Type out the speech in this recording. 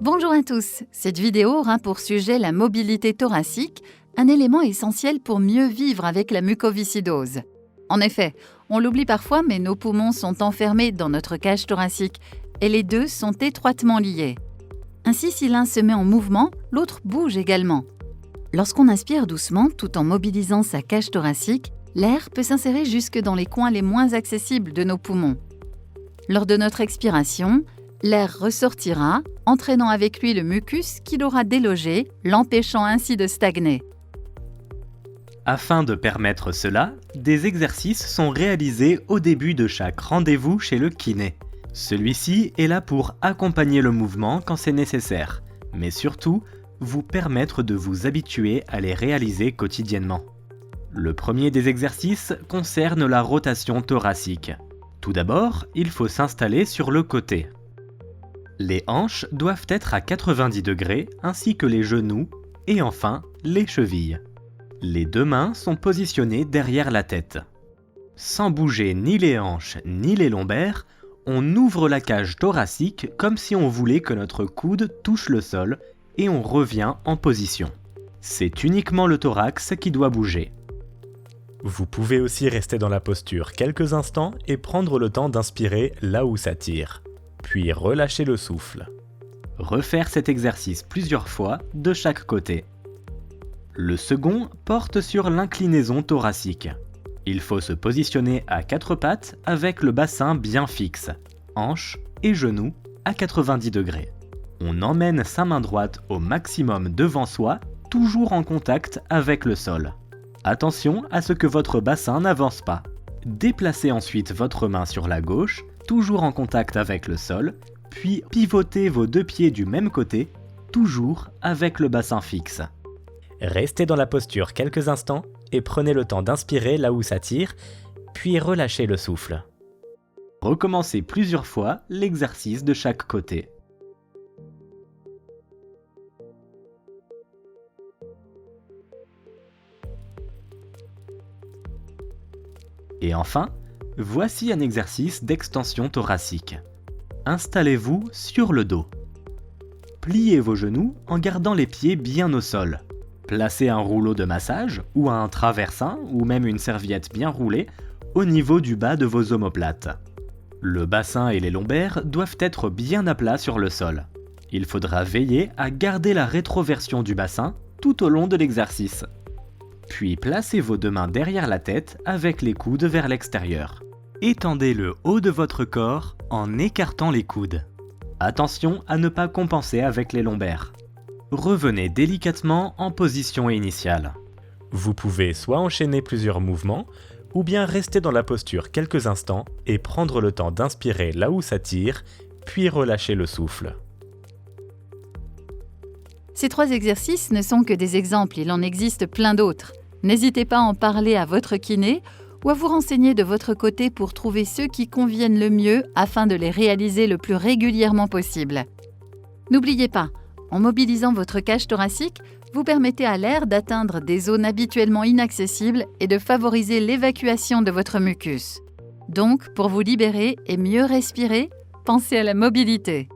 Bonjour à tous, cette vidéo aura pour sujet la mobilité thoracique, un élément essentiel pour mieux vivre avec la mucoviscidose. En effet, on l'oublie parfois, mais nos poumons sont enfermés dans notre cage thoracique et les deux sont étroitement liés. Ainsi, si l'un se met en mouvement, l'autre bouge également. Lorsqu'on inspire doucement tout en mobilisant sa cage thoracique, l'air peut s'insérer jusque dans les coins les moins accessibles de nos poumons. Lors de notre expiration, l'air ressortira, entraînant avec lui le mucus qui l'aura délogé, l'empêchant ainsi de stagner. Afin de permettre cela, des exercices sont réalisés au début de chaque rendez-vous chez le kiné. Celui-ci est là pour accompagner le mouvement quand c'est nécessaire, mais surtout, vous permettre de vous habituer à les réaliser quotidiennement. Le premier des exercices concerne la rotation thoracique. Tout d'abord, il faut s'installer sur le côté. Les hanches doivent être à 90 degrés ainsi que les genoux et enfin les chevilles. Les deux mains sont positionnées derrière la tête. Sans bouger ni les hanches ni les lombaires, on ouvre la cage thoracique comme si on voulait que notre coude touche le sol et on revient en position. C'est uniquement le thorax qui doit bouger. Vous pouvez aussi rester dans la posture quelques instants et prendre le temps d'inspirer là où ça tire, puis relâcher le souffle. Refaire cet exercice plusieurs fois de chaque côté. Le second porte sur l'inclinaison thoracique. Il faut se positionner à quatre pattes avec le bassin bien fixe, hanches et genoux à 90 degrés. On emmène sa main droite au maximum devant soi, toujours en contact avec le sol. Attention à ce que votre bassin n'avance pas. Déplacez ensuite votre main sur la gauche, toujours en contact avec le sol, puis pivotez vos deux pieds du même côté, toujours avec le bassin fixe. Restez dans la posture quelques instants et prenez le temps d'inspirer là où ça tire, puis relâchez le souffle. Recommencez plusieurs fois l'exercice de chaque côté. Et enfin, voici un exercice d'extension thoracique. Installez-vous sur le dos. Pliez vos genoux en gardant les pieds bien au sol. Placez un rouleau de massage ou un traversin ou même une serviette bien roulée au niveau du bas de vos omoplates. Le bassin et les lombaires doivent être bien à plat sur le sol. Il faudra veiller à garder la rétroversion du bassin tout au long de l'exercice. Puis placez vos deux mains derrière la tête avec les coudes vers l'extérieur. Étendez le haut de votre corps en écartant les coudes. Attention à ne pas compenser avec les lombaires. Revenez délicatement en position initiale. Vous pouvez soit enchaîner plusieurs mouvements, ou bien rester dans la posture quelques instants et prendre le temps d'inspirer là où ça tire, puis relâcher le souffle. Ces 3 exercices ne sont que des exemples, il en existe plein d'autres. N'hésitez pas à en parler à votre kiné ou à vous renseigner de votre côté pour trouver ceux qui conviennent le mieux afin de les réaliser le plus régulièrement possible. N'oubliez pas, en mobilisant votre cage thoracique, vous permettez à l'air d'atteindre des zones habituellement inaccessibles et de favoriser l'évacuation de votre mucus. Donc, pour vous libérer et mieux respirer, pensez à la mobilité.